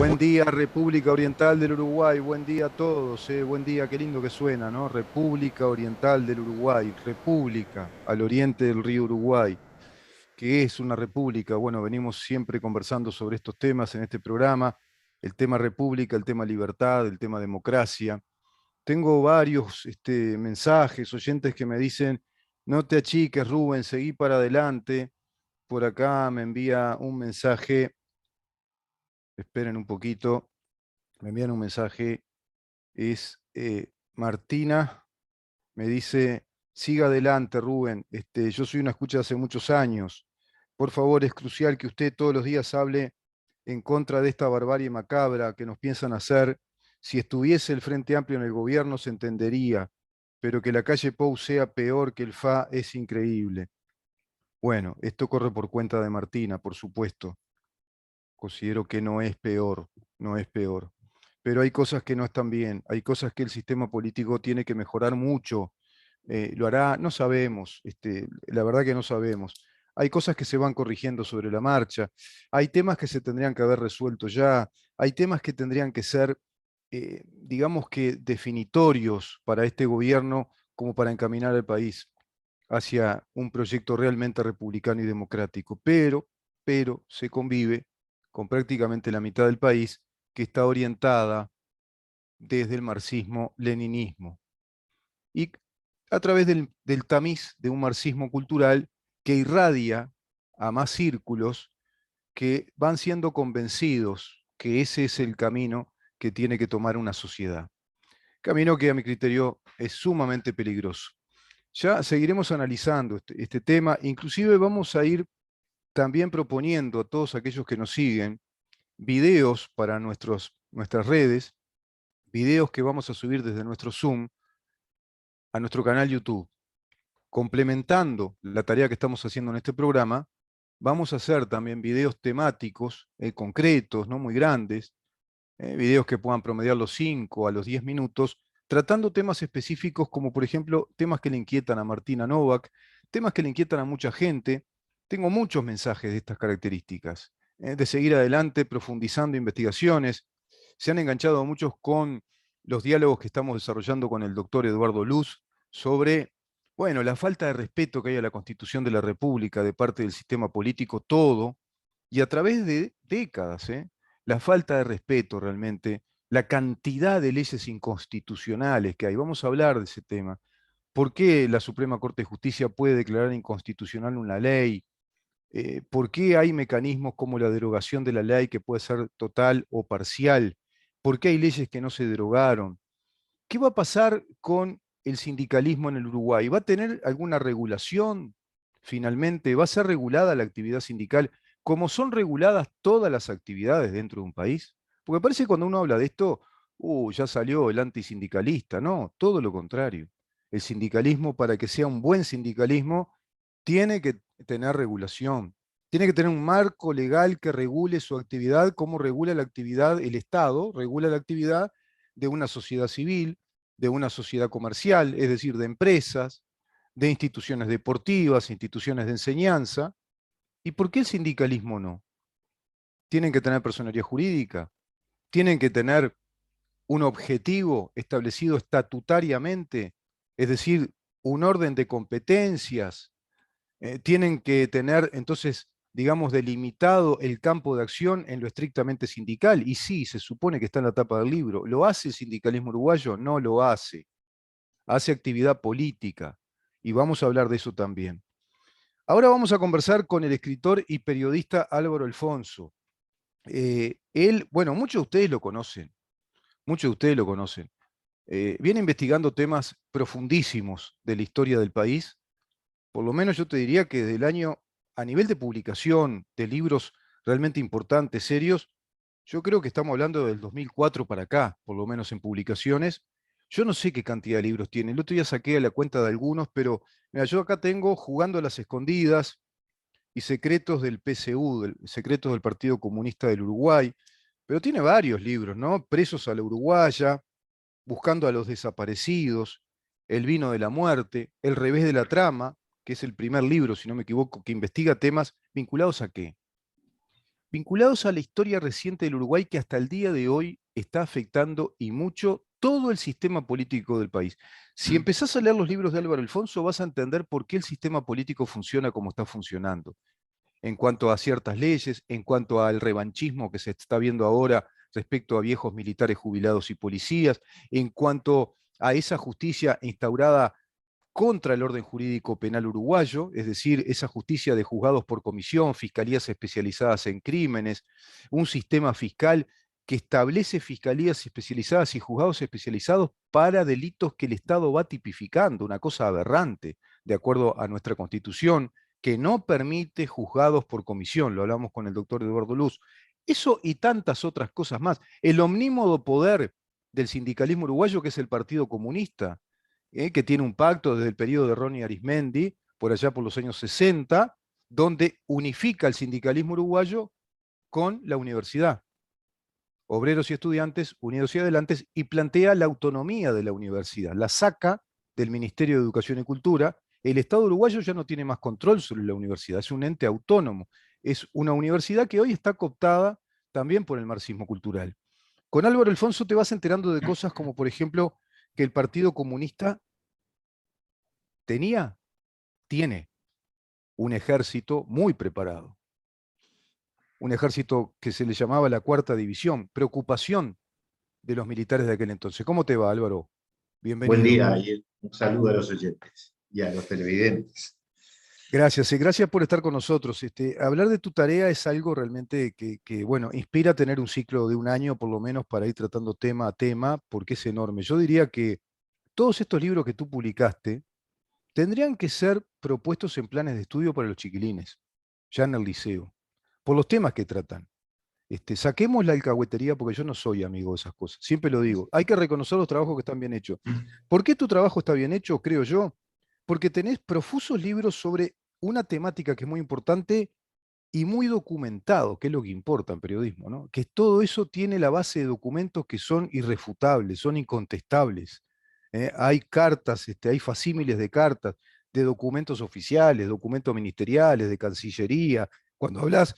Buen día, República Oriental del Uruguay. Buen día a todos. Buen día, qué lindo que suena, ¿no? República Oriental del Uruguay. República al oriente del río Uruguay. ¿Qué es una república? Bueno, venimos siempre conversando sobre estos temas en este programa. El tema república, el tema libertad, el tema democracia. Tengo varios mensajes, oyentes que me dicen, no te achiques, Rubén, seguí para adelante. Por acá me envía un mensaje, esperen un poquito, me envían un mensaje. Es Martina, me dice, siga adelante, Rubén, yo soy una escucha hace muchos años. Por favor, es crucial que usted todos los días hable en contra de esta barbarie macabra que nos piensan hacer. Si estuviese el Frente Amplio en el gobierno se entendería, pero que la calle Pou sea peor que el FA es increíble. Bueno, esto corre por cuenta de Martina, por supuesto. Considero que no es peor, no es peor. Pero hay cosas que no están bien, hay cosas que el sistema político tiene que mejorar mucho. Lo hará, no sabemos, la verdad que no sabemos. Hay cosas que se van corrigiendo sobre la marcha, hay temas que se tendrían que haber resuelto ya, hay temas que tendrían que ser, digamos que definitorios para este gobierno como para encaminar al país hacia un proyecto realmente republicano y democrático, pero se convive con prácticamente la mitad del país que está orientada desde el marxismo-leninismo y a través del tamiz de un marxismo cultural que irradia a más círculos que van siendo convencidos que ese es el camino que tiene que tomar una sociedad. Camino que a mi criterio es sumamente peligroso. Ya seguiremos analizando este tema, inclusive vamos a ir también proponiendo a todos aquellos que nos siguen videos para nuestras redes, videos que vamos a subir desde nuestro Zoom a nuestro canal YouTube. Complementando la tarea que estamos haciendo en este programa, vamos a hacer también videos temáticos, concretos, no muy grandes, videos que puedan promediar los 5 a los 10 minutos, tratando temas específicos como por ejemplo temas que le inquietan a Martina Novak, temas que le inquietan a mucha gente. Tengo muchos mensajes de estas características, de seguir adelante profundizando investigaciones. Se han enganchado muchos con los diálogos que estamos desarrollando con el doctor Eduardo Luz sobre, bueno, la falta de respeto que hay a la Constitución de la República de parte del sistema político, todo, y a través de décadas, la falta de respeto realmente, la cantidad de leyes inconstitucionales que hay. Vamos a hablar de ese tema. ¿Por qué la Suprema Corte de Justicia puede declarar inconstitucional una ley? ¿Por qué hay mecanismos como la derogación de la ley que puede ser total o parcial? ¿Por qué hay leyes que no se derogaron? ¿Qué va a pasar con el sindicalismo en el Uruguay? ¿Va a tener alguna regulación finalmente? ¿Va a ser regulada la actividad sindical como son reguladas todas las actividades dentro de un país? Porque parece que cuando uno habla de esto, ya salió el antisindicalista. No, todo lo contrario. El sindicalismo, para que sea un buen sindicalismo, tiene que tener regulación. Tiene que tener un marco legal que regule su actividad, como regula la actividad, el Estado regula la actividad de una sociedad civil, de una sociedad comercial, es decir, de empresas, de instituciones deportivas, instituciones de enseñanza. ¿Y por qué el sindicalismo no? Tienen que tener personería jurídica, tienen que tener un objetivo establecido estatutariamente, es decir, un orden de competencias, tienen que tener entonces, digamos, delimitado el campo de acción en lo estrictamente sindical. Y sí, se supone que está en la tapa del libro. ¿Lo hace el sindicalismo uruguayo? No lo hace. Hace actividad política. Y vamos a hablar de eso también. Ahora vamos a conversar con el escritor y periodista Álvaro Alfonso. Él, bueno, muchos de ustedes lo conocen, muchos de ustedes lo conocen. Viene investigando temas profundísimos de la historia del país. Por lo menos yo te diría que del año, a nivel de publicación de libros realmente importantes, serios, yo creo que estamos hablando del 2004 para acá, por lo menos en publicaciones. Yo no sé qué cantidad de libros tiene. El otro día saqué la cuenta de algunos, pero mira, yo acá tengo Jugando a las Escondidas y Secretos del PCU, Secretos del Partido Comunista del Uruguay, pero tiene varios libros, ¿no? Presos a la Uruguaya, Buscando a los Desaparecidos, El Vino de la Muerte, El Revés de la Trama, que es el primer libro, si no me equivoco, que investiga temas vinculados a qué. vinculados a la historia reciente del Uruguay que hasta el día de hoy está afectando y mucho todo el sistema político del país. Si empezás a leer los libros de Álvaro Alfonso, vas a entender por qué el sistema político funciona como está funcionando, en cuanto a ciertas leyes, en cuanto al revanchismo que se está viendo ahora respecto a viejos militares jubilados y policías, en cuanto a esa justicia instaurada contra el orden jurídico penal uruguayo, es decir, esa justicia de juzgados por comisión, fiscalías especializadas en crímenes, un sistema fiscal que establece fiscalías especializadas y juzgados especializados para delitos que el Estado va tipificando, una cosa aberrante, de acuerdo a nuestra Constitución, que no permite juzgados por comisión, lo hablamos con el doctor Eduardo Luz. Eso y tantas otras cosas más. El omnímodo poder del sindicalismo uruguayo, que es el Partido Comunista, que tiene un pacto desde el periodo de Ronnie Arismendi, por allá por los años 60, donde unifica el sindicalismo uruguayo con la universidad. Obreros y estudiantes unidos y adelantes, y plantea la autonomía de la universidad, la saca del Ministerio de Educación y Cultura. El Estado uruguayo ya no tiene más control sobre la universidad, es un ente autónomo, es una universidad que hoy está cooptada también por el marxismo cultural. Con Álvaro Alfonso te vas enterando de cosas como, por ejemplo, que el Partido Comunista tiene un ejército muy preparado, un ejército que se le llamaba la Cuarta División, preocupación de los militares de aquel entonces. ¿Cómo te va, Álvaro? Buen Bienvenido. día y un saludo a los oyentes y a los televidentes. Gracias, gracias por estar con nosotros. Hablar de tu tarea es algo realmente bueno, inspira tener un ciclo de un año por lo menos para ir tratando tema a tema, porque es enorme. Yo diría que todos estos libros que tú publicaste tendrían que ser propuestos en planes de estudio para los chiquilines, ya en el liceo, por los temas que tratan. Saquemos la alcahuetería porque yo no soy amigo de esas cosas. Siempre lo digo. Hay que reconocer los trabajos que están bien hechos. ¿Por qué tu trabajo está bien hecho, creo yo? Porque tenés profusos libros sobre una temática que es muy importante y muy documentado, que es lo que importa en periodismo, ¿no? Que todo eso tiene la base de documentos que son irrefutables, son incontestables. Hay cartas, hay facímiles de cartas, de documentos oficiales, documentos ministeriales, de Cancillería. Cuando hablas,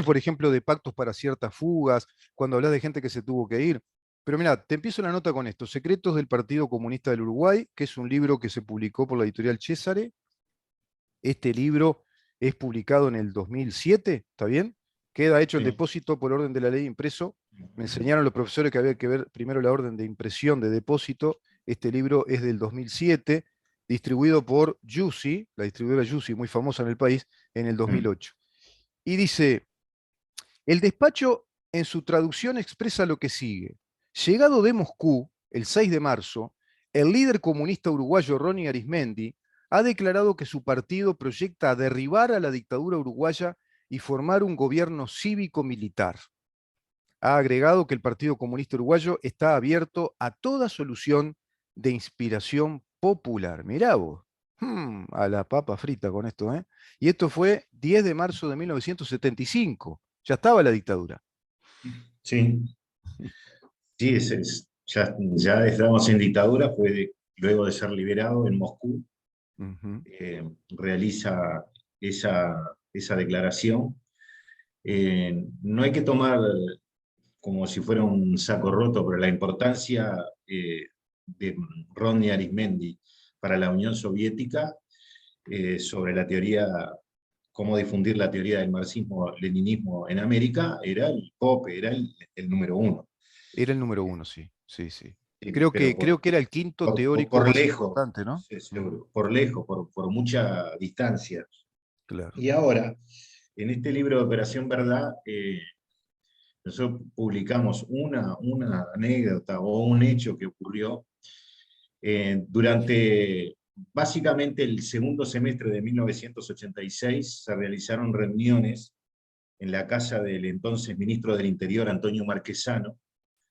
por ejemplo, de pactos para ciertas fugas, cuando hablas de gente que se tuvo que ir. Pero mira, te empiezo la nota con esto: Secretos del Partido Comunista del Uruguay, que es un libro que se publicó por la editorial Césare. Este libro es publicado en el 2007, ¿está bien? Queda hecho el Sí. depósito por orden de la ley impreso. Me enseñaron los profesores que había que ver primero la orden de impresión de depósito. Este libro es del 2007, distribuido por Jussi, la distribuidora Jussi, muy famosa en el país, en el 2008. Y dice, el despacho en su traducción expresa lo que sigue. Llegado de Moscú, el 6 de marzo, el líder comunista uruguayo Ronnie Arismendi ha declarado que su partido proyecta derribar a la dictadura uruguaya y formar un gobierno cívico-militar. Ha agregado que el Partido Comunista Uruguayo está abierto a toda solución de inspiración popular. Mirá vos, a la papa frita con esto, ¿eh? Y esto fue 10 de marzo de 1975. Ya estaba la dictadura. Sí, sí ya estamos en dictadura, luego de ser liberado en Moscú, Ujú. realiza esa declaración. No hay que tomar como si fuera un saco roto, pero la importancia de Rodney Arismendi para la Unión Soviética sobre la teoría, cómo difundir la teoría del marxismo-leninismo en América, era el POPE, era el número uno. Era el número uno, sí, sí, sí. Pero Creo que era el quinto teórico por más lejos, importante, ¿no? sí, Ujú. seguro, por lejos, por mucha distancia. Claro. Y ahora, en este libro de Operación Verdad, nosotros publicamos una anécdota o un hecho que ocurrió durante básicamente el segundo semestre de 1986. Se realizaron reuniones en la casa del entonces ministro del Interior, Antonio Marquesano,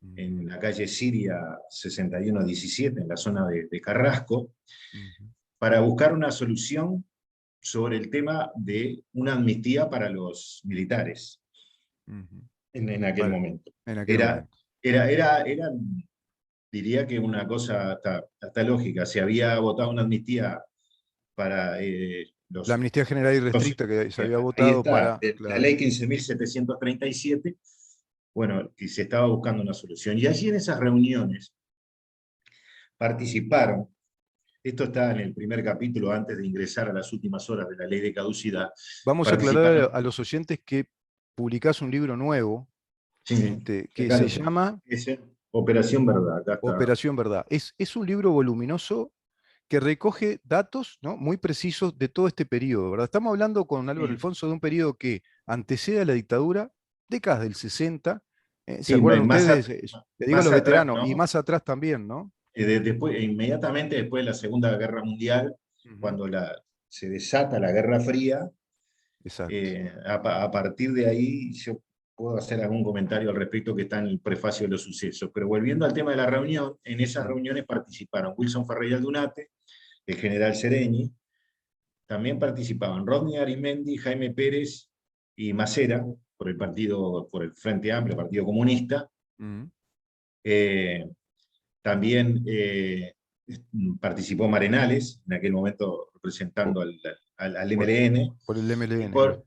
Ujú, en la calle Siria 6117, en la zona de Carrasco, ujú, para buscar una solución sobre el tema de una amnistía para los militares ujú. en aquel Vale, momento. en aquel Era, momento. era, diría que una cosa hasta lógica. Se había votado una amnistía para La amnistía general y los- restricta que se había ahí votado está, para, la claro. ley 15.737, bueno, que se estaba buscando una solución. Y allí en esas reuniones participaron, esto está en el primer capítulo antes de ingresar a las últimas horas de la ley de caducidad, Vamos a aclarar participaron, a los oyentes que publicás un libro nuevo, sí, que acá se lo tengo, llama ese, Operación Verdad, acá está. Operación Verdad. Es un libro voluminoso que recoge datos, ¿no?, muy precisos de todo este periodo, ¿verdad? Estamos hablando con Álvaro Sí, Alfonso de un periodo que antecede a la dictadura, décadas del 60. ¿Se sí, acuerdan ustedes? Le digo a más los atrás, veteranos, y ¿no? más atrás también, ¿no? Después, inmediatamente después de la Segunda Guerra Mundial, Ujú. cuando se desata la Guerra Fría, Exacto. a partir de ahí yo puedo hacer algún comentario al respecto que está en el prefacio de los sucesos. Pero volviendo al tema de la reunión, en esas Mm. reuniones participaron Wilson Ferreira Aldunate, el general Sereni, también participaban Rodney Arimendi, Jaime Pérez y Macera, por el partido, por el Frente Amplio, Partido Comunista. Mm. Eh, También participó Marenales, en aquel momento Por, representando al por- MLN, por el y MLN, claro.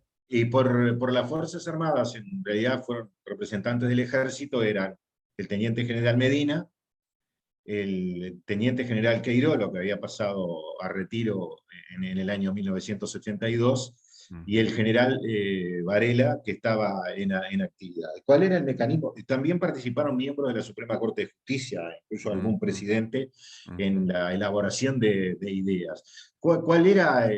por las Fuerzas Armadas, en realidad fueron representantes del ejército, eran el teniente general Medina, el teniente general Queirolo, que había pasado a retiro en el año 1982, Mm. y el general Varela, que estaba en actividad. ¿Cuál era el mecanismo? También participaron miembros de la Suprema Corte de Justicia, incluso Mm. algún Mm. presidente, en Ujú. la elaboración de ideas. ¿Cuál era,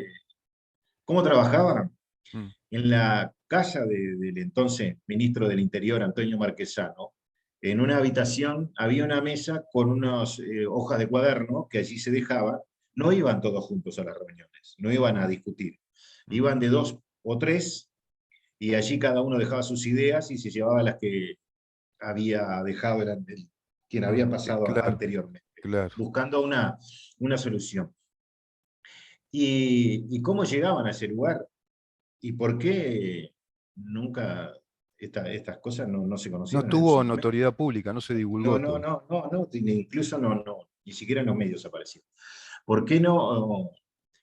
cómo trabajaban? Mm. En la casa del entonces ministro del Interior, Antonio Marquesano, en una habitación había una mesa con unas hojas de cuaderno que allí se dejaban. No iban todos juntos a las reuniones, no iban a discutir. Mm. Iban de dos o tres y allí cada uno dejaba sus ideas y se llevaba las que había dejado quien había Mm. pasado Claro, anteriormente, claro. buscando una solución. ¿Y cómo llegaban a ese lugar? ¿Y por qué nunca estas cosas no se No conocieron en su tuvo momento? notoriedad pública, no se No, divulgó no, todo. no, no, no, incluso ni siquiera en los medios apareció. ¿Por qué no?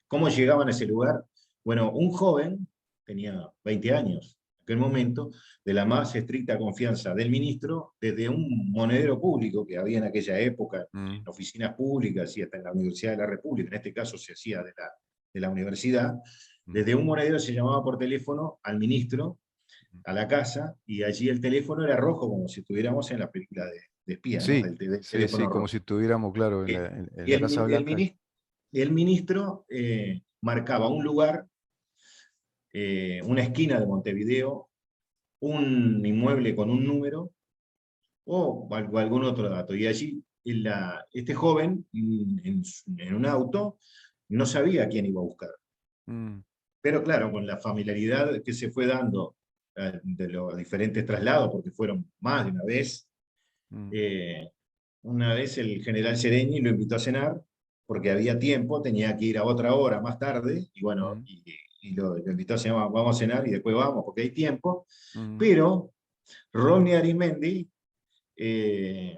¿Cómo llegaban a ese lugar? Bueno, un joven, tenía 20 años en aquel momento, de la más estricta confianza del ministro, desde un monedero público que había en aquella época, en Mm. oficinas públicas y hasta en la Universidad de la República, en este caso se hacía de la universidad, Mm. desde un monedero se llamaba por teléfono al ministro, a la casa, y allí el teléfono era rojo, como si estuviéramos en la película de espía, ¿no? Sí, Del sí, sí, teléfono como si rojo. estuviéramos, claro, en Eh, en Y la Casa Blanca. el ministro marcaba un lugar, una esquina de Montevideo, un inmueble con un número o algún otro dato. Y allí este joven, en un auto, no sabía a quién iba a buscar. Mm. Pero claro, con la familiaridad que se fue dando de los diferentes traslados, porque fueron más de Mm. eh, una vez el general Sereni lo invitó a cenar, porque había tiempo, tenía que ir a otra hora más tarde, y bueno, Mm. y lo invitó a cenar, vamos a cenar y después vamos, porque hay tiempo. Mm. Pero Ronnie Arimendi eh,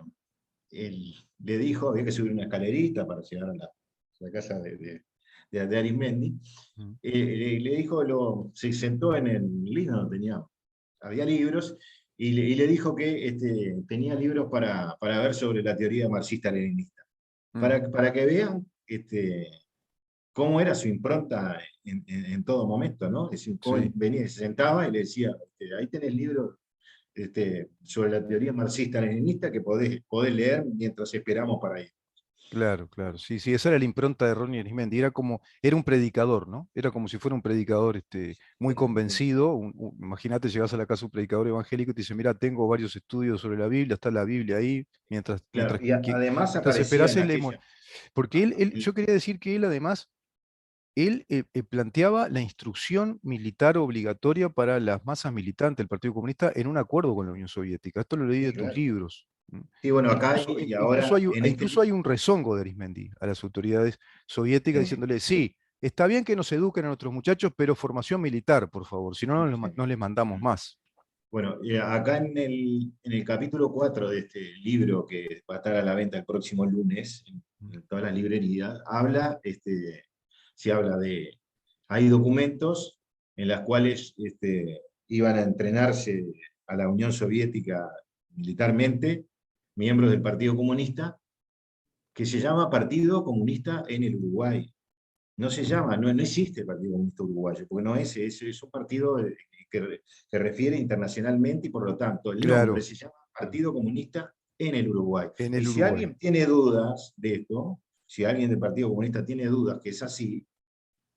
le dijo, había que subir una escalerita para llegar a la casa de Arimendi, Mm. le dijo, se sentó en el living donde había libros, y le dijo que tenía libros para ver sobre la teoría marxista-leninista, Mm. para que vean cómo era su impronta en todo momento, ¿no? Es decir, cómo él Sí, venía, se sentaba y le decía, ahí tenés libros sobre la teoría marxista-leninista que podés leer mientras esperamos para ir. claro, claro. Sí, sí, esa era la impronta de Ronnie Arismendi. Era un predicador, ¿no? Era como si fuera un predicador muy convencido. Imagínate, llegas a la casa de un predicador evangélico y te dice, mira, tengo varios estudios sobre la Biblia, está la Biblia ahí, Claro, y además mientras aparecía esperás en el... aquella. Porque yo quería decir que él además planteaba la instrucción militar obligatoria para las masas militantes del Partido Comunista en un acuerdo con la Unión Soviética. Esto lo leí Sí, de tus claro. libros. ¿M? Sí, bueno, acá y ahora en Incluso hay un rezongo de Arismendi a las autoridades soviéticas sí, diciéndole, sí, está bien que nos eduquen a nuestros muchachos, pero formación militar, por favor, si no, sí. no les mandamos más. Bueno, acá en el capítulo 4 de este libro que va a estar a la venta el próximo lunes en todas las librerías, se habla hay documentos en los cuales iban a entrenarse a la Unión Soviética militarmente, miembros del Partido Comunista, que se llama Partido Comunista en el Uruguay. No se llama, no existe el Partido Comunista Uruguayo, porque no es un partido que refiere internacionalmente y por lo tanto el nombre Claro, se llama Partido Comunista en el Uruguay. en Y el si Uruguay. alguien tiene dudas de esto, si alguien del Partido Comunista tiene dudas que es así,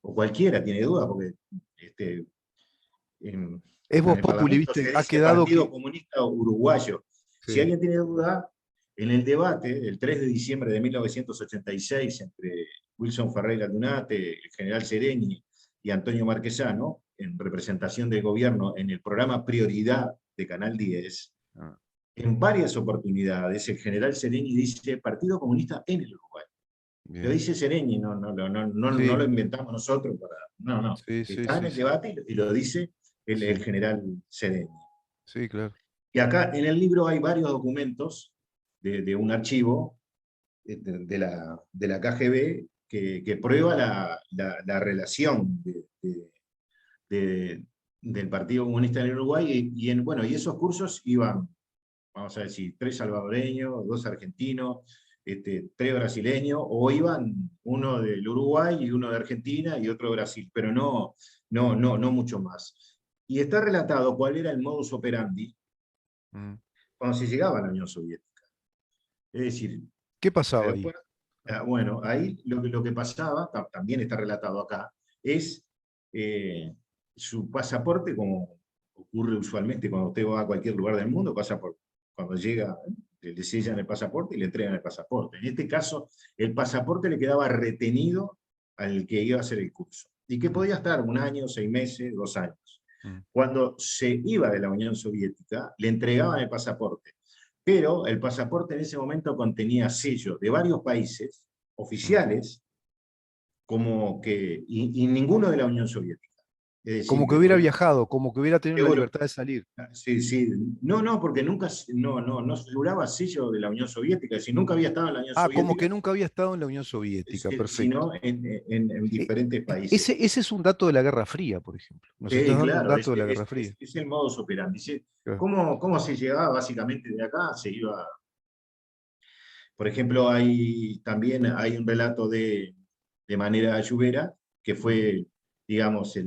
o cualquiera tiene dudas, porque en, Es en Vox el Populi, Parlamento viste, se ha dice quedado Partido que... Comunista Uruguayo. Si Sí. alguien tiene duda, en el debate, el 3 de diciembre de 1986, entre Wilson Ferreira Dunate, el general Sereni y Antonio Marquesano, en representación del gobierno en el programa Prioridad de Canal 10, Ah, en varias oportunidades el general Sereni dice Partido Comunista en el Uruguay. Lo bien. dice Sereni, no lo Sí, inventamos nosotros. No. sí, sí, Está en sí, el sí. debate y lo dice el Sí, general Sereni. sí, claro. Y acá en el libro hay varios documentos de un archivo de la KGB que prueba la relación del Partido Comunista en el Uruguay bueno, y esos cursos iban, vamos a decir, 3 salvadoreños, 2 argentinos, 3 brasileños, o iban uno del Uruguay y uno de Argentina y otro de Brasil, pero no mucho más. Y está relatado cuál era el modus operandi Mm. cuando se llegaba a la Unión Soviética. Es decir, ¿Qué pasaba ahí? aeropuerto, bueno, ahí lo que pasaba, también está relatado acá, es su pasaporte, como ocurre usualmente cuando usted va a cualquier lugar del mundo, pasa por, cuando llega, le sellan el pasaporte y le entregan el pasaporte. En este caso, el pasaporte le quedaba retenido al que iba a hacer el curso, y que Mm, podía estar 1 año, 6 meses, 2 años. mm, Cuando se iba de la Unión Soviética, le entregaban el pasaporte, pero el pasaporte en ese momento contenía sellos de varios países mm. oficiales, y ninguno de la Unión Soviética. Es Como decir, que que, por hubiera ejemplo, viajado, como que hubiera tenido la libertad de salir. sí, no, porque nunca, no figuraba sello de la Unión Soviética, es decir, nunca había estado en la Unión Ah, como Soviética, que nunca había estado en la Unión Soviética, perfecto. sino en diferentes países. Ese es un dato de la Guerra Fría, por ejemplo. Nos estás dando un Claro, dato de la Guerra Fría. es el modus operandi. Claro. ¿Cómo se llegaba básicamente de acá? Se iba. Por ejemplo, también hay un relato de Manera Ayubera, que Mm. fue, digamos,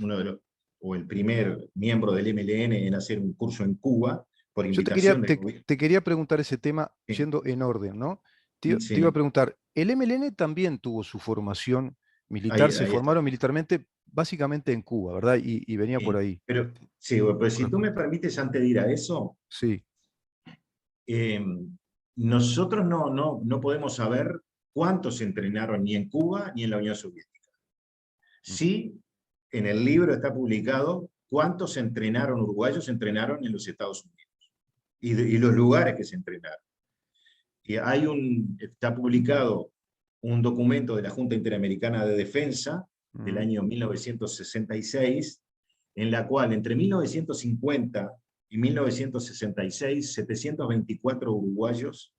uno de los, o el primer miembro del MLN en hacer un curso en Cuba, por Yo te quería, invitación del gobierno. te quería preguntar ese tema Sí, yendo en orden, ¿no? Te iba a sí, preguntar, el MLN también tuvo su formación militar, se ahí está. formaron militarmente básicamente en Cuba, ¿verdad? Y venía por Sí. ahí. Pero, sí, bueno, pero si Bueno, tú me permites, antes de ir a eso, sí. eh, nosotros no podemos saber cuántos se entrenaron ni en Cuba ni en la Unión Soviética. Mm. Sí, en el libro está publicado cuántos uruguayos se entrenaron en los Estados Unidos y los lugares que se entrenaron. Y está publicado un documento de la Junta Interamericana de Defensa del Mm. año 1966, en la cual entre 1950 y 1966, 724 uruguayos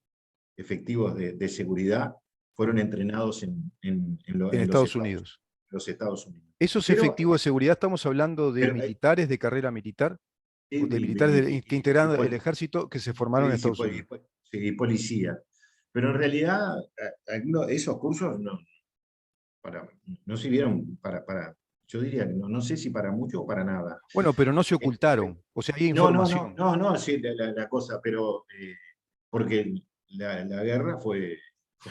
efectivos de seguridad fueron entrenados En Estados Unidos. los Estados Unidos. ¿Esos Pero, efectivos de seguridad estamos hablando de pero militares de carrera militar? ¿O de militares que y integraron el ejército que se formaron en Estados Unidos? sí, policía. Pero en realidad, esos cursos no sirvieron yo diría que no sé si para mucho o para nada. Bueno, pero no se Eh, ocultaron. O sea, hay información. no, sí, la cosa, pero porque la guerra fue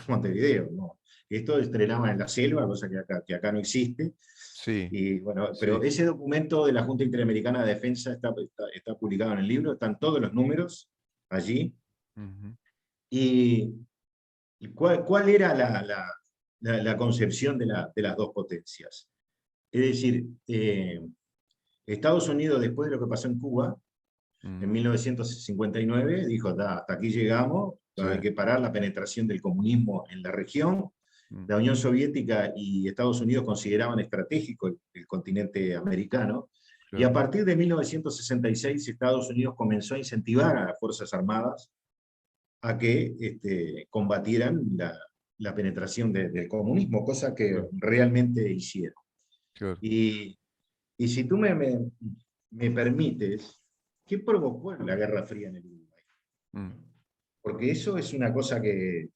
Montevideo, ¿no? Esto estrenaban en la selva, cosa que acá no existe. Sí, Y bueno, pero sí. ese documento de la Junta Interamericana de Defensa está publicado en el libro, están todos los números allí. Ujú. ¿Y, cuál era la concepción de las dos potencias? Es decir, Estados Unidos, después de lo que pasó en Cuba, en Mm. 1959, dijo, hasta aquí llegamos, Sí. hay que parar la penetración del comunismo en la región. Mm. La Unión Soviética y Estados Unidos consideraban estratégico el continente americano, y a Claro. partir de 1966 Estados Unidos comenzó a incentivar a las Fuerzas Armadas a que combatieran la penetración del comunismo, cosa que Claro. realmente hicieron. Claro. Y, y si tú me permites, ¿qué provocó la Guerra Fría en el Uruguay? Mm. Porque eso es una cosa que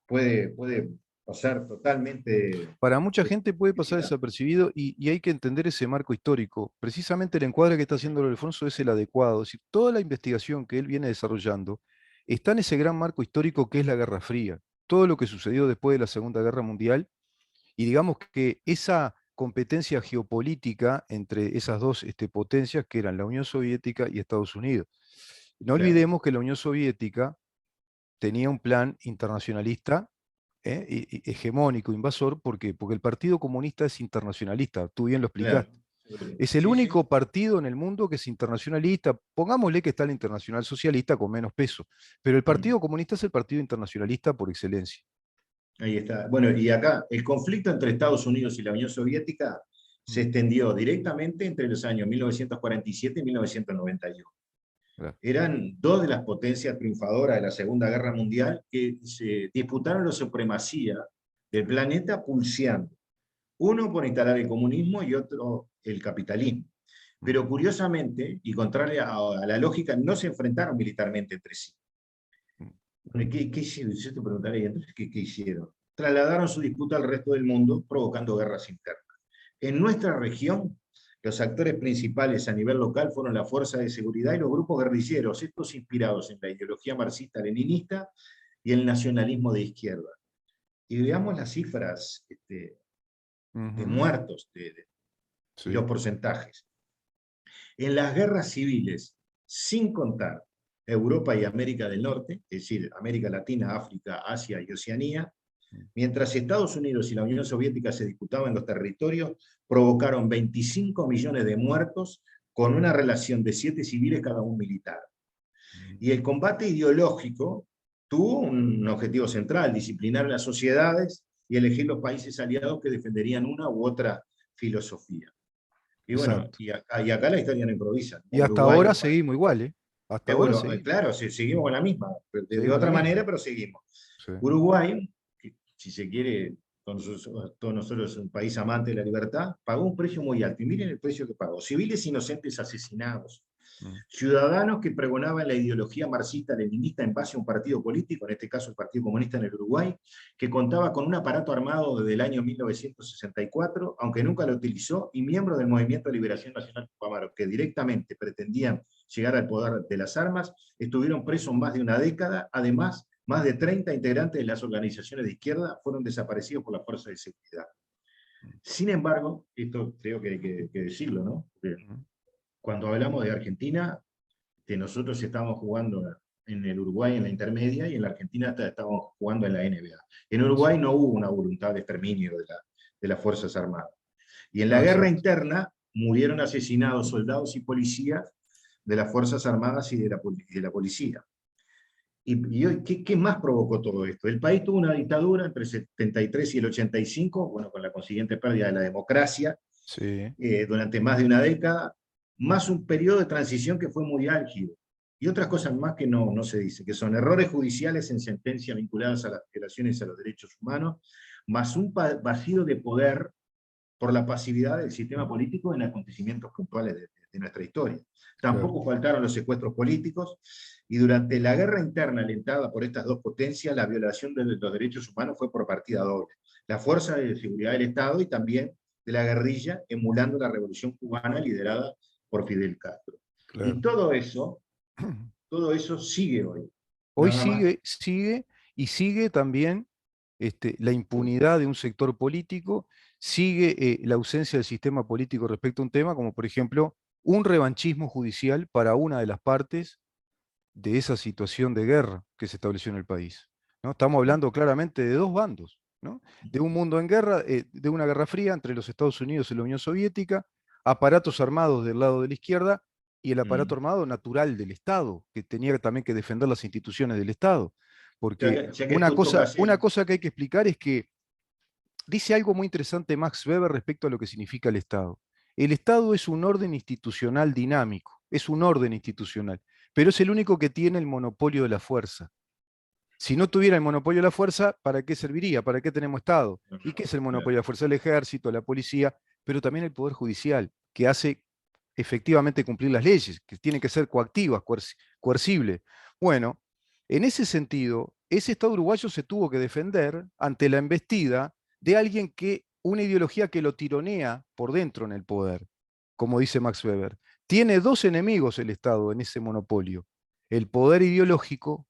puede pasar totalmente Para mucha gente puede pasar desapercibida. desapercibido y hay que entender ese marco histórico. Precisamente el encuadre que está haciendo Alfonso es el adecuado. Es decir, toda la investigación que él viene desarrollando está en ese gran marco histórico que es la Guerra Fría. Todo lo que sucedió después de la Segunda Guerra Mundial y digamos que esa competencia geopolítica entre esas dos potencias que eran la Unión Soviética y Estados Unidos. No Claro. olvidemos que la Unión Soviética tenía un plan internacionalista, hegemónico, invasor, porque el Partido Comunista es internacionalista, tú bien lo Claro, explicaste. seguro. Es el Sí, sí. único partido en el mundo que es internacionalista. Pongámosle que está el internacional socialista con menos peso, pero el Mm, Partido Comunista es el partido internacionalista por excelencia. ahí está. Bueno, y acá el conflicto entre Estados Unidos y la Unión Soviética se Mm, extendió directamente entre los años 1947 y 1991. claro. Eran dos de las potencias triunfadoras de la Segunda Guerra Mundial que se disputaron la supremacía del planeta pulseando. Uno por instalar el comunismo y otro el capitalismo. Mm, Pero curiosamente, y contrario a la lógica, no se enfrentaron militarmente entre sí. mm, Bueno, ¿qué hicieron? Yo te preguntaré, entonces, ¿qué hicieron? Trasladaron su disputa al resto del mundo, provocando guerras internas. En nuestra región, los actores principales a nivel local fueron la Fuerza de Seguridad y los grupos guerrilleros, estos inspirados en la ideología marxista-leninista y el nacionalismo de izquierda. Y veamos las cifras de ujú, muertos y los sí, porcentajes. En las guerras civiles, sin contar Europa y América del Norte, es decir, América Latina, África, Asia y Oceanía, mm, mientras Estados Unidos y la Unión Soviética se disputaban los territorios, provocaron 25 millones de muertos con una relación de 7 civiles cada un militar. mm, Y el combate ideológico tuvo un objetivo central, disciplinar las sociedades y elegir los países aliados que defenderían una u otra filosofía. Y bueno, exacto. y acá la historia no improvisa, ¿no? Y hasta Uruguay, ahora un país. seguimos igual, ¿eh? Hasta ahora Bueno, seguimos. claro, seguimos con la misma, de Seguimos en la otra misma. manera, pero seguimos. Sí. Uruguay, que, si se quiere, todos nosotros un país amante de la libertad, pagó un precio muy alto. Y miren el precio que pagó. Civiles inocentes asesinados, Mm, ciudadanos que pregonaban la ideología marxista-leninista en base a un partido político, en este caso el Partido Comunista en el Uruguay, que contaba con un aparato armado desde el año 1964, aunque nunca lo utilizó, y miembros del Movimiento de Liberación Nacional Tupamaro, que directamente pretendían llegar al poder de las armas, estuvieron presos más de una década. Además, más de 30 integrantes de las organizaciones de izquierda fueron desaparecidos por las fuerzas de seguridad. mm, Sin embargo, esto creo que hay que decirlo, ¿no? Porque mm, cuando hablamos de Argentina, que nosotros estábamos jugando en el Uruguay en la intermedia y en la Argentina estábamos jugando en la NBA. En sí. Uruguay no hubo una voluntad de exterminio de las Fuerzas Armadas. Y en la No, guerra exacto. interna murieron asesinados soldados y policías de las Fuerzas Armadas y de la policía. Y hoy, ¿qué más provocó todo esto? El país tuvo una dictadura entre el 73 y el 85, bueno, con la consiguiente pérdida de la democracia, Sí. durante más de una década, más un periodo de transición que fue muy álgido. Y otras cosas más que no se dice, que son errores judiciales en sentencias vinculadas a las violaciones a los derechos humanos, más un vacío de poder por la pasividad del sistema político en acontecimientos puntuales de nuestra historia. Claro. Tampoco faltaron los secuestros políticos, y durante la guerra interna alentada por estas dos potencias, la violación de los derechos humanos fue por partida doble. La fuerza de seguridad del Estado y también de la guerrilla, emulando la revolución cubana liderada por Fidel Castro. Y Claro. todo eso sigue hoy. Hoy Nada más. sigue y sigue también la impunidad de un sector político, sigue la ausencia del sistema político respecto a un tema, como por ejemplo un revanchismo judicial para una de las partes de esa situación de guerra que se estableció en el país, ¿no? Estamos hablando claramente de dos bandos, ¿no? De un mundo en guerra, de una guerra fría entre los Estados Unidos y la Unión Soviética, aparatos armados del lado de la izquierda y el aparato Mm. armado natural del Estado, que tenía también que defender las instituciones del Estado. Porque Ya que tú tocas una el... cosa que hay que explicar es que dice algo muy interesante Max Weber respecto a lo que significa el Estado. El Estado es un orden institucional dinámico, es un orden institucional, pero es el único que tiene el monopolio de la fuerza. Si no tuviera el monopolio de la fuerza, ¿para qué serviría? ¿Para qué tenemos Estado? ¿Y qué es el monopolio de la fuerza? El ejército, la policía, pero también el Poder Judicial, que hace efectivamente cumplir las leyes, que tienen que ser coactivas, coercibles. Bueno, en ese sentido, ese Estado uruguayo se tuvo que defender ante la embestida de alguien que, una ideología que lo tironea por dentro en el poder, como dice Max Weber. Tiene dos enemigos el Estado en ese monopolio, el poder ideológico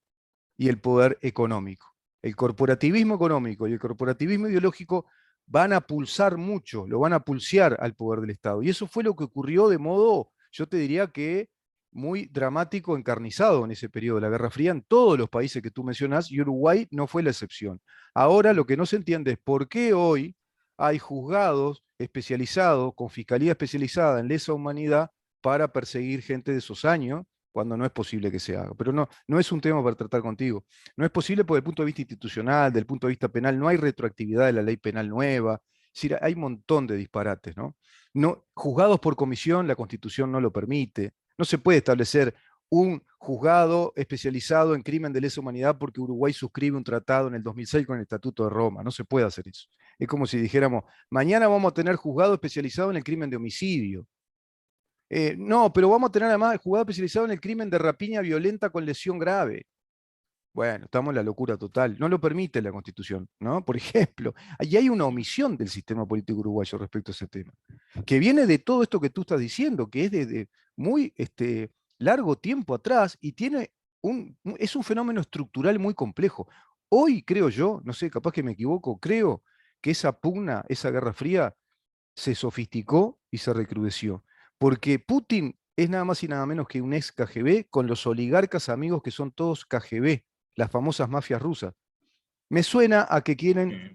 y el poder económico. El corporativismo económico y el corporativismo ideológico van a pulsar mucho, lo van a pulsear al poder del Estado. Y eso fue lo que ocurrió de modo, yo te diría que muy dramático, encarnizado en ese periodo de la Guerra Fría en todos los países que tú mencionas, y Uruguay no fue la excepción. Ahora lo que no se entiende es por qué hoy hay juzgados especializados, con fiscalía especializada en lesa humanidad, para perseguir gente de esos años, cuando no es posible que se haga. Pero no, no es un tema para tratar contigo. No es posible desde el punto de vista institucional, desde el punto de vista penal, no hay retroactividad de la ley penal nueva. Es decir, hay un montón de disparates, ¿no? No, juzgados por comisión, la Constitución no lo permite. No se puede establecer un juzgado especializado en crimen de lesa humanidad porque Uruguay suscribe un tratado en el 2006 con el Estatuto de Roma. No se puede hacer eso. Es como si dijéramos, mañana vamos a tener juzgado especializado en el crimen de homicidio. No, pero vamos a tener además el juzgado especializado en el crimen de rapiña violenta con lesión grave. Bueno, estamos en la locura total. No lo permite la Constitución, ¿no? Por ejemplo, ahí hay una omisión del sistema político uruguayo respecto a ese tema, que viene de todo esto que tú estás diciendo, que es de muy largo tiempo atrás y es un fenómeno estructural muy complejo. Hoy creo yo, no sé, capaz que me equivoco, creo que esa pugna, esa Guerra Fría, se sofisticó y se recrudeció. Porque Putin es nada más y nada menos que un ex KGB con los oligarcas amigos que son todos KGB, las famosas mafias rusas. Me suena a que quieren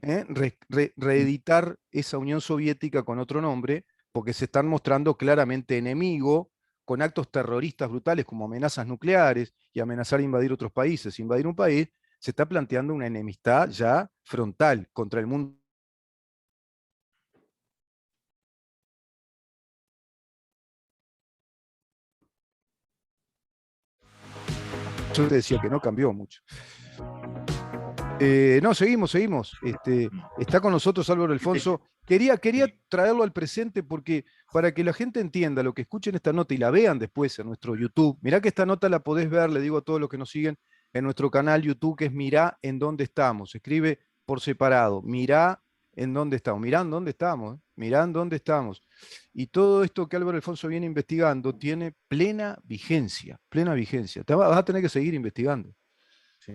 reeditar esa Unión Soviética con otro nombre, porque se están mostrando claramente enemigo, con actos terroristas brutales como amenazas nucleares y amenazar a invadir otros países. Invadir un país, se está planteando una enemistad ya frontal contra el mundo. Yo te decía que no cambió mucho. No, seguimos. Está con nosotros Álvaro Alfonso. Quería traerlo al presente porque para que la gente entienda lo que escuchen esta nota y la vean después en nuestro YouTube. Mirá que esta nota la podés ver, le digo a todos los que nos siguen, en nuestro canal YouTube, que es Mirá en dónde estamos. Escribe por separado, mirá en dónde estamos. Mirá en dónde estamos, mirá en dónde estamos. Y todo esto que Álvaro Alfonso viene investigando tiene plena vigencia, plena vigencia. Vas a tener que seguir investigando. Sí,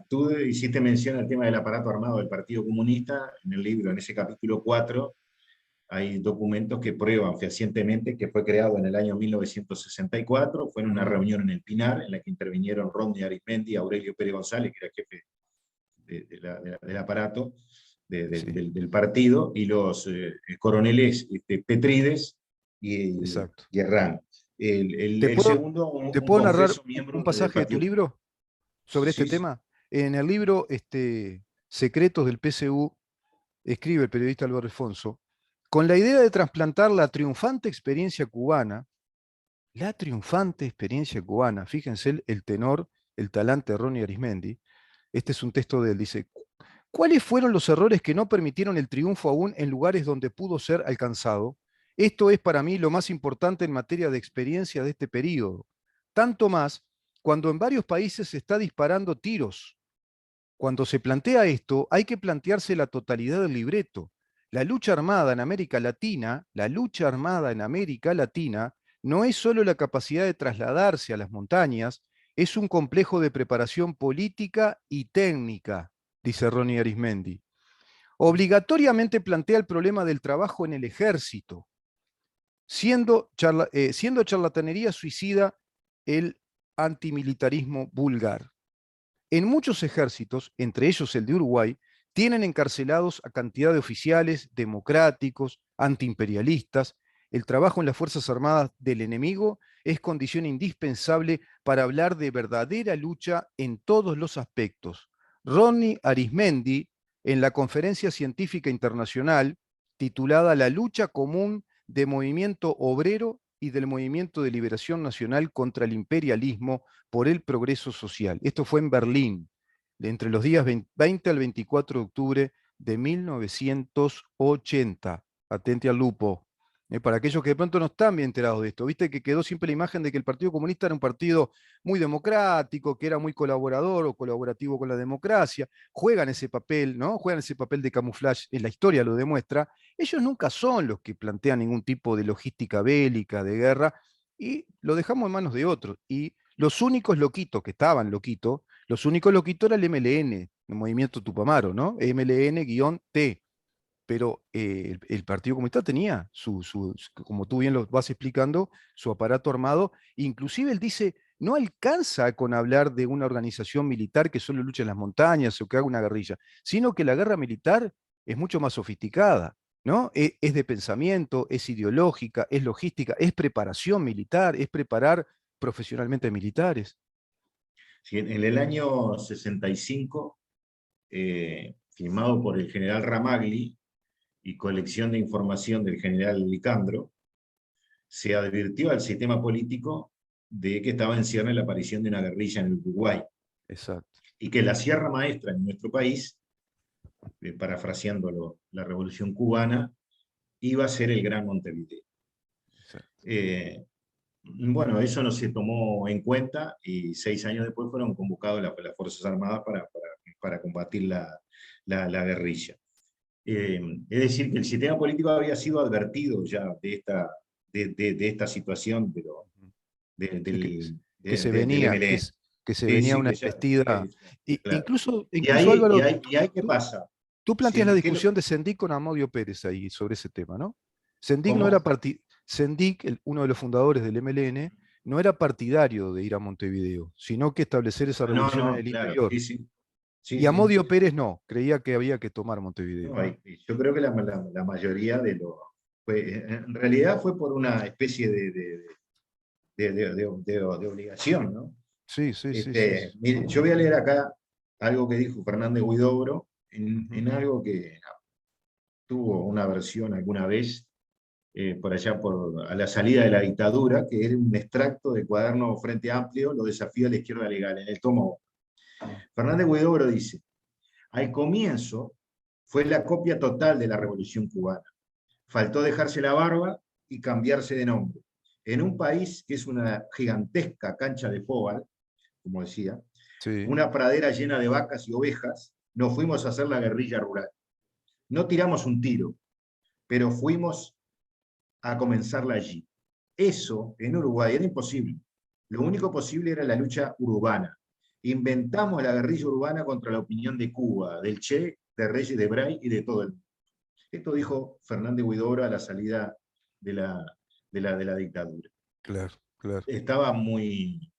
tú hiciste mención al tema del aparato armado del Partido Comunista en el libro, en ese capítulo 4, hay documentos que prueban fehacientemente que fue creado en el año 1964, fue en una reunión en el Pinar, en la que intervinieron Rodney Arismendi, Aurelio Pérez González, que era jefe del aparato Sí, del partido, y los coroneles Petrides exacto. y Herrán. ¿Te El puedo, segundo, te un puedo narrar confeso un miembro del pasaje de tu partido. libro sobre este Sí, sí. tema? En el libro Secretos del PCU, escribe el periodista Álvaro Alfonso, con la idea de trasplantar la triunfante experiencia cubana, fíjense el tenor, el talante de Ronnie Arismendi, este es un texto de él, dice, ¿cuáles fueron los errores que no permitieron el triunfo aún en lugares donde pudo ser alcanzado? Esto es para mí lo más importante en materia de experiencia de este periodo. Tanto más cuando en varios países se está disparando tiros. Cuando se plantea esto, hay que plantearse la totalidad del libreto. La lucha armada en América Latina, no es solo la capacidad de trasladarse a las montañas, es un complejo de preparación política y técnica, dice Ronnie Arismendi. Obligatoriamente plantea el problema del trabajo en el ejército, siendo charlatanería suicida el antimilitarismo vulgar. En muchos ejércitos, entre ellos el de Uruguay, tienen encarcelados a cantidad de oficiales democráticos, antiimperialistas. El trabajo en las Fuerzas Armadas del enemigo es condición indispensable para hablar de verdadera lucha en todos los aspectos. Ronnie Arismendi, en la Conferencia Científica Internacional titulada La lucha común de movimiento obrero y del movimiento de liberación nacional contra el imperialismo por el progreso social. Esto fue en Berlín, entre los días 20 al 24 de octubre de 1980. atente al lupo. Para aquellos que de pronto no están bien enterados de esto, viste que quedó siempre la imagen de que el Partido Comunista era un partido muy democrático, que era muy colaborador o colaborativo con la democracia, juegan ese papel, ¿no? Juegan ese papel de camuflaje, en la historia lo demuestra. Ellos nunca son los que plantean ningún tipo de logística bélica, de guerra, y lo dejamos en manos de otros. Y los únicos loquitos que estaban loquitos, los únicos loquitos era el MLN, el Movimiento Tupamaro, ¿no? MLN-T, pero el Partido Comunista tenía como tú bien lo vas explicando, su aparato armado. Inclusive él dice, no alcanza con hablar de una organización militar que solo lucha en las montañas o que haga una guerrilla, sino que la guerra militar es mucho más sofisticada, ¿no? Es de pensamiento, es ideológica, es logística, es preparación militar, es preparar profesionalmente militares. Sí, en el año 65, firmado por el general Ramagli y colección de información del general Licandro, se advirtió al sistema político de que estaba en cierne la aparición de una guerrilla en el Uruguay Exacto. y que la Sierra Maestra en nuestro país, parafraseando la Revolución Cubana, iba a ser el Gran Montevideo. Exacto. Bueno, eso no se tomó en cuenta y 6 años después fueron convocados las Fuerzas Armadas para combatir la guerrilla. Es decir, que el sistema político había sido advertido ya de esta situación Sí, que se del venía, MLN. que se Sí, venía sí, una que ya, embestida. claro. Incluso Álvaro, Y ahí ¿qué pasa? tú planteas la Sí, discusión de Sendik con Amodio Pérez ahí sobre ese tema, ¿no? Sendik no era ¿cómo? Sendik, uno de los fundadores del MLN, no era partidario de ir a Montevideo, sino que establecer esa No, revolución en no, el claro, interior. sí, sí. Sí, Y sí. Amodio Pérez no, creía que había que tomar Montevideo, No, ¿no? yo creo que la mayoría en realidad fue por una especie de obligación, ¿no? Sí, sí, sí, sí. Mire, yo voy a leer acá algo que dijo Fernández Huidobro Ujú. en algo que tuvo una versión alguna vez por allá a la salida de la dictadura, que era un extracto de Cuaderno Frente Amplio, los desafíos de la izquierda legal, en el tomo 1. Mm. Fernández Huidobro dice, al comienzo fue la copia total de la Revolución Cubana. Faltó dejarse la barba y cambiarse de nombre. En un país que es una gigantesca cancha de fútbol, como decía, Sí. una pradera llena de vacas y ovejas, nos fuimos a hacer la guerrilla rural. No tiramos un tiro, pero fuimos a comenzarla allí. Eso en Uruguay era imposible. Lo único posible era la lucha urbana. Inventamos la guerrilla urbana contra la opinión de Cuba, del Che, de Reyes de Bray y de todo el mundo. Esto dijo Fernández Huidobro a la salida de la dictadura. Claro, claro. Estaba muy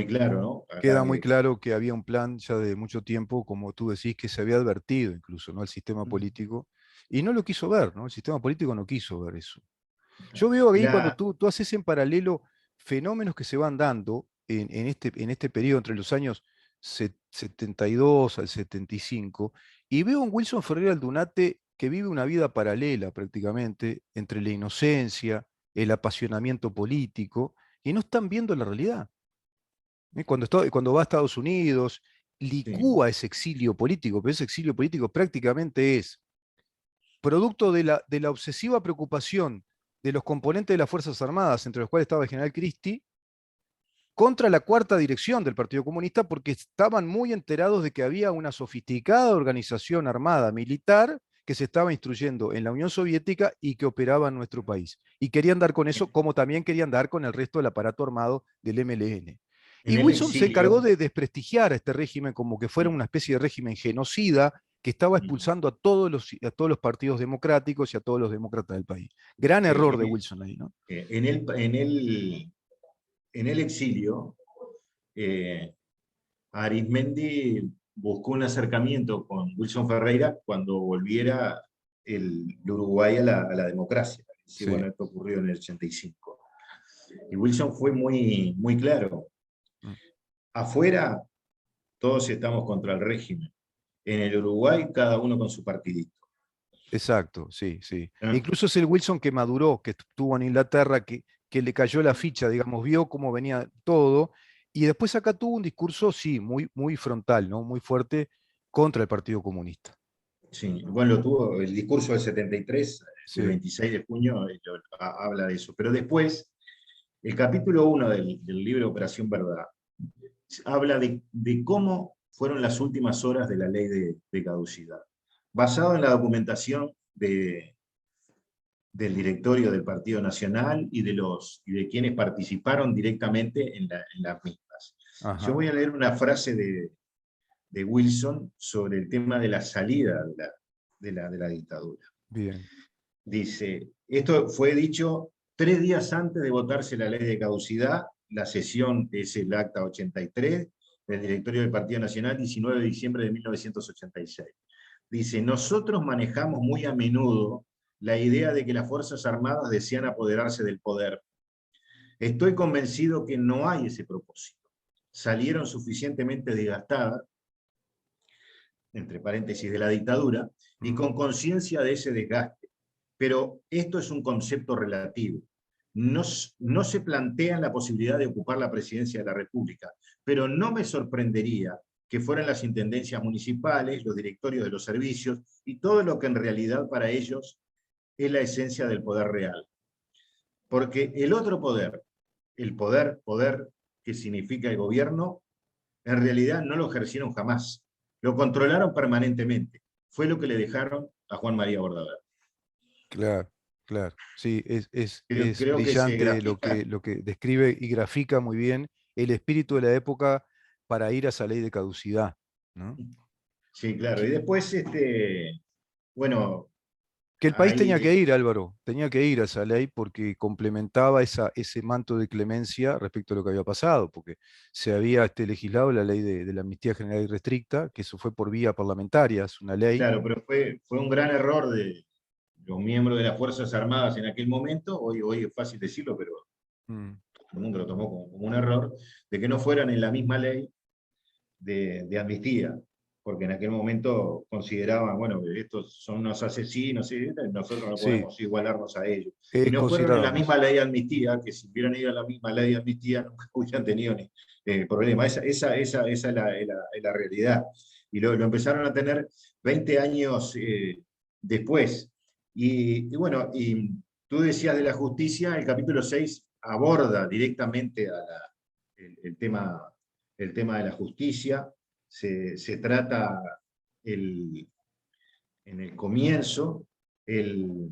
claro, ¿no? Acá Queda muy que... claro que había un plan ya de mucho tiempo, como tú decís, que se había advertido incluso, ¿no? El sistema político, y no lo quiso ver, ¿no? El sistema político no quiso ver eso. Yo veo ahí cuando La, tú haces en paralelo fenómenos que se van dando en este periodo entre los años 72 al 75, y veo a un Wilson Ferreira Aldunate que vive una vida paralela prácticamente entre la inocencia, el apasionamiento político, y no están viendo la realidad. Cuando va a Estados Unidos, sí, licúa ese exilio político, pero ese exilio político prácticamente es producto de la obsesiva preocupación de los componentes de las Fuerzas Armadas, entre los cuales estaba el general Christie, contra la cuarta dirección del Partido Comunista, porque estaban muy enterados de que había una sofisticada organización armada militar que se estaba instruyendo en la Unión Soviética y que operaba en nuestro país. Y querían dar con eso, como también querían dar con el resto del aparato armado del MLN. Y en el Wilson se encargó exilio, de desprestigiar a este régimen como que fuera una especie de régimen genocida que estaba expulsando a todos los partidos democráticos y a todos los demócratas del país. Gran sí, error de Wilson ahí, ¿no? en el exilio, eh, Arismendi buscó un acercamiento con Wilson Ferreira cuando volviera el Uruguay a la democracia. Sí, Sí. bueno, esto ocurrió en el 85. Y Wilson fue muy claro. Mm. Afuera, todos estamos contra el régimen. En el Uruguay, cada uno con su partidito. Exacto, sí, sí. ¿Eh? Incluso es el Wilson que maduró, que estuvo en Inglaterra, que le cayó la ficha, digamos, vio cómo venía todo, y después acá tuvo un discurso, sí, muy frontal, ¿no? Muy fuerte contra el Partido Comunista. Sí, bueno, lo tuvo el discurso del 73, del Sí, 26 de junio, habla de eso. Pero después, el capítulo 1 del libro Operación Verdad habla de cómo fueron las últimas horas de la ley de caducidad, basado en la documentación del directorio del Partido Nacional y de quienes participaron directamente en las mismas. Yo ajá, voy a leer una frase de Wilson sobre el tema de la salida de la dictadura. bien. Dice, esto fue dicho 3 días antes de votarse la ley de caducidad, la sesión es el acta 83 del directorio del Partido Nacional, 19 de diciembre de 1986. Dice, nosotros manejamos muy a menudo la idea de que las Fuerzas Armadas desean apoderarse del poder. Estoy convencido que no hay ese propósito. Salieron suficientemente desgastadas, entre paréntesis, de la dictadura, y Mm, con conciencia de ese desgaste. Pero esto es un concepto relativo. No se plantea la posibilidad de ocupar la presidencia de la República, pero no me sorprendería que fueran las intendencias municipales, los directorios de los servicios y todo lo que en realidad para ellos es la esencia del poder real. Porque el otro poder, el poder que significa el gobierno, en realidad no lo ejercieron jamás. Lo controlaron permanentemente. Fue lo que le dejaron a Juan María Bordaber. claro, claro. Sí, es Creo que se brillante grafica. lo que describe y grafica muy bien el espíritu de la época para ir a esa ley de caducidad, ¿no? Sí, claro. Y Que, después, bueno, que el país tenía que ahí, ir, Álvaro, tenía que ir a esa ley porque complementaba ese manto de clemencia respecto a lo que había pasado, porque se había legislado la ley de la amnistía general y restricta, que eso fue por vía parlamentaria, es una ley. claro, pero fue un gran error de los miembros de las Fuerzas Armadas en aquel momento. Hoy es fácil decirlo, pero Mm, todo el mundo lo tomó como un error, de que no fueran en la misma ley de amnistía, porque en aquel momento consideraban, bueno, que estos son unos asesinos, y nosotros no sí, podemos igualarnos a ellos. Y no fueron en la consideraban misma eso. ley de amnistía, que si hubieran ido a la misma ley de amnistía nunca hubieran tenido ni, problema. Esa es la realidad. Y lo empezaron a tener 20 años después. Bueno, y tú decías de la justicia, el capítulo 6 aborda directamente el tema el tema de la justicia, se trata el, en el comienzo el,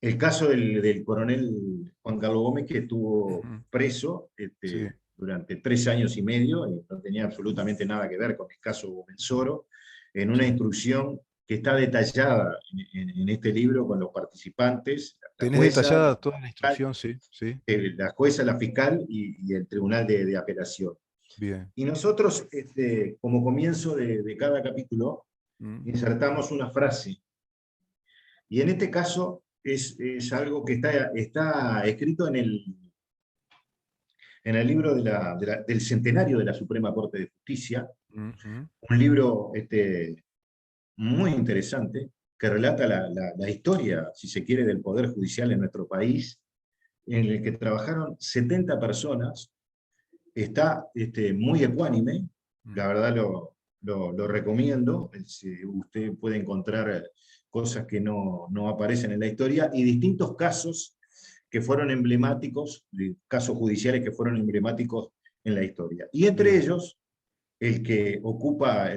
el caso del coronel Juan Carlos Gómez, que estuvo Ujú, preso sí, durante 3 años y medio, y no tenía absolutamente nada que ver con el caso Gómez-Soro, en una sí. instrucción que está detallada en este libro con los participantes, Tenés detallada toda la instrucción, sí, sí, la jueza, la fiscal y el tribunal de apelación. bien. Y nosotros, como comienzo de cada capítulo, Mm, insertamos una frase. Y en este caso es algo que está escrito en el libro del centenario de la Suprema Corte de Justicia, ujú, un libro muy interesante que relata la historia, si se quiere, del Poder Judicial en nuestro país, en el que trabajaron 70 personas. Está muy ecuánime, mm, la verdad lo recomiendo. Usted puede encontrar cosas que no aparecen en la historia y distintos casos que fueron emblemáticos, casos judiciales que fueron emblemáticos en la historia. Y entre bien. ellos, el que ocupa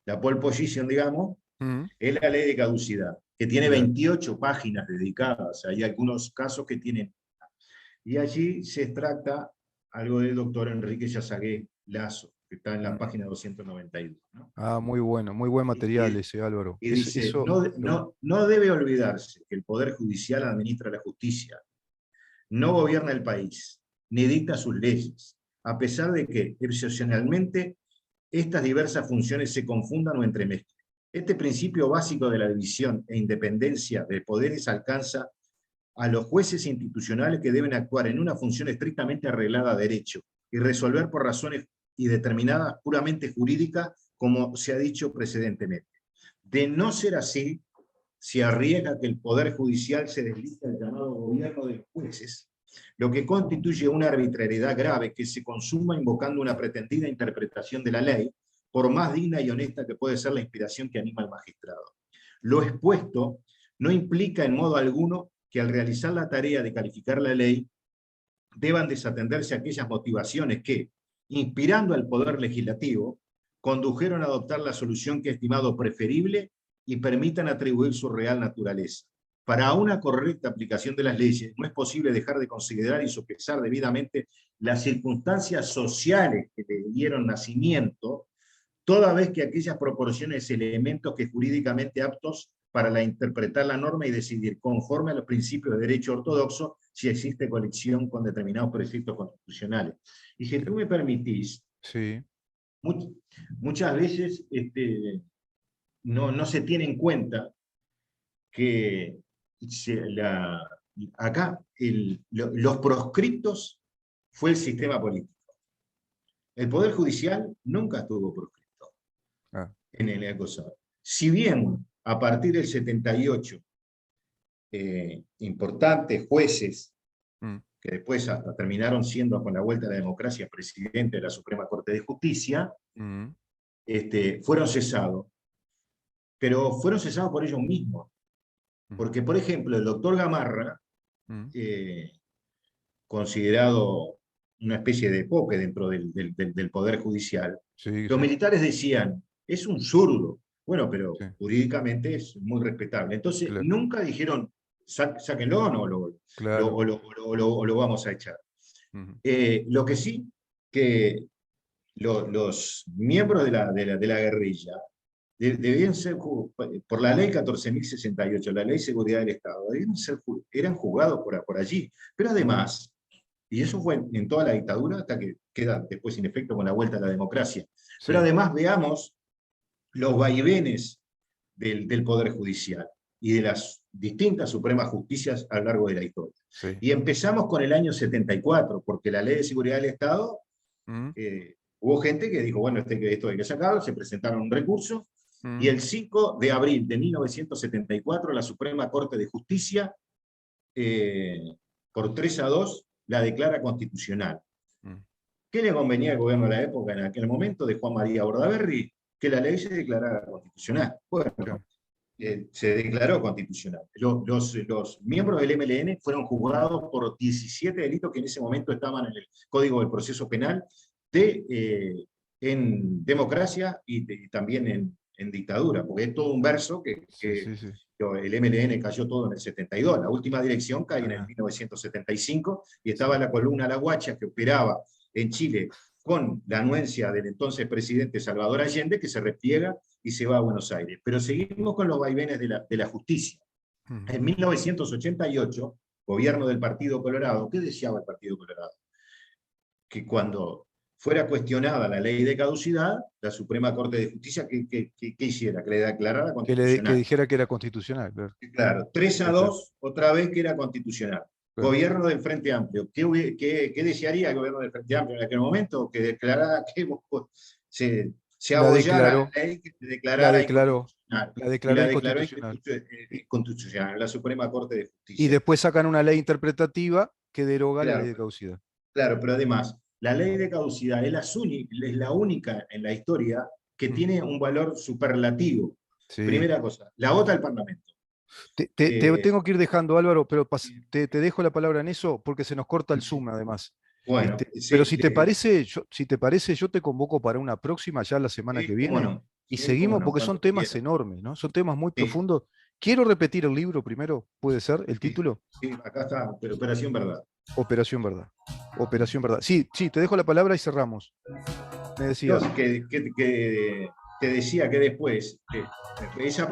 la pole position, digamos, Mm, es la ley de caducidad, que tiene claro. 28 páginas dedicadas. Hay algunos casos que tienen. Y allí se extracta algo del doctor Enrique Yazagué Lazo, que está en la Mm. página 292, ¿no? Ah, muy bueno, muy buen material Y, ese, Álvaro. y dice, Eso, no debe olvidarse que el Poder Judicial administra la justicia, no gobierna el país, ni dicta sus leyes, a pesar de que, excepcionalmente, estas diversas funciones se confundan o entremezclen. Este principio básico de la división e independencia de poderes alcanza a los jueces institucionales que deben actuar en una función estrictamente arreglada a derecho y resolver por razones y determinadas puramente jurídicas, como se ha dicho precedentemente. De no ser así, se arriesga que el Poder Judicial se deslice al llamado gobierno de los jueces, lo que constituye una arbitrariedad grave que se consuma invocando una pretendida interpretación de la ley, por más digna y honesta que puede ser la inspiración que anima al magistrado. Lo expuesto no implica en modo alguno que al realizar la tarea de calificar la ley deban desatenderse aquellas motivaciones que, inspirando al Poder Legislativo, condujeron a adoptar la solución que he estimado preferible y permitan atribuir su real naturaleza. Para una correcta aplicación de las leyes, no es posible dejar de considerar y sopesar debidamente las circunstancias sociales que le dieron nacimiento, toda vez que aquellas proporciones elementos que jurídicamente aptos para interpretar la norma y decidir conforme a los principios de derecho ortodoxo si existe conexión con determinados preceptos constitucionales. Y si tú me permitís, Sí. muchas veces no se tiene en cuenta que acá los proscriptos fue el sistema político. El Poder Judicial nunca estuvo proscripto en el acosado. Si bien a partir del 78 importantes jueces, que después hasta terminaron siendo con la vuelta a la democracia presidente de la Suprema Corte de Justicia, fueron cesados. Pero fueron cesados por ellos mismos. Porque, por ejemplo, el doctor Gamarra, considerado una especie de pope dentro del Poder Judicial, Sí, los sí. militares decían, es un zurdo. Bueno, pero Sí. jurídicamente es muy respetable. Entonces, Claro. nunca dijeron, sáquenlo Claro. o lo vamos a echar. Lo que sí, que los miembros de la guerrilla debían ser, por la ley 14.068, la ley de seguridad del Estado, eran juzgados por allí. Pero además, y eso fue en toda la dictadura, hasta que queda después sin efecto con la vuelta a la democracia, Sí. pero además veamos los vaivenes del Poder Judicial y de las distintas supremas justicias a lo largo de la historia. Sí. Y empezamos con el año 74, porque la ley de seguridad del Estado, hubo gente que dijo, bueno, esto hay que sacarlo, se presentaron un recurso, y el 5 de abril de 1974 la Suprema Corte de Justicia, por 3-2, la declara constitucional. ¿Qué le convenía al gobierno de la época en aquel momento de Juan María Bordaberry? Que la ley se declarara constitucional. Bueno, se declaró constitucional. Los miembros del MLN fueron juzgados por 17 delitos que en ese momento estaban en el Código del Proceso Penal en democracia y también en dictadura, porque es todo un verso que el MLN cayó todo en el 72. La última dirección cae en el 1975 y estaba la columna La Guacha que operaba en Chile con la anuencia del entonces presidente Salvador Allende, que se repliega y se va a Buenos Aires. Pero seguimos con los vaivenes de la justicia. En 1988, gobierno del Partido Colorado, ¿qué deseaba el Partido Colorado? Que cuando fuera cuestionada la ley de caducidad, la Suprema Corte de Justicia, ¿qué hiciera? Que le declarara constitucional. Que dijera que era constitucional. Claro, 3-2, otra vez que era constitucional. Gobierno del Frente Amplio. ¿Qué desearía el gobierno del Frente Amplio en aquel momento? Que declarara que se abollara la ley que se declarara inconstitucional. La declaró inconstitucional. Inconstitucional, la Suprema Corte de Justicia. Y después sacan una ley interpretativa que deroga la ley de caducidad. Claro, pero además, la ley de caducidad es la única en la historia que tiene un valor superlativo. Sí. Primera cosa, la vota el Parlamento. Tengo que ir dejando, Álvaro, pero te dejo la palabra en eso porque se nos corta el Zoom, además. Bueno, pero si te parece, yo te convoco para una próxima, ya la semana que viene, no, y seguimos, porque son temas enormes, ¿no? Son temas muy profundos. Quiero repetir el libro primero, ¿puede ser? ¿El título? Sí, acá está, pero Operación Verdad. Operación Verdad. Operación Verdad. Sí, te dejo la palabra y cerramos. Me decías. Que te decía que después, esa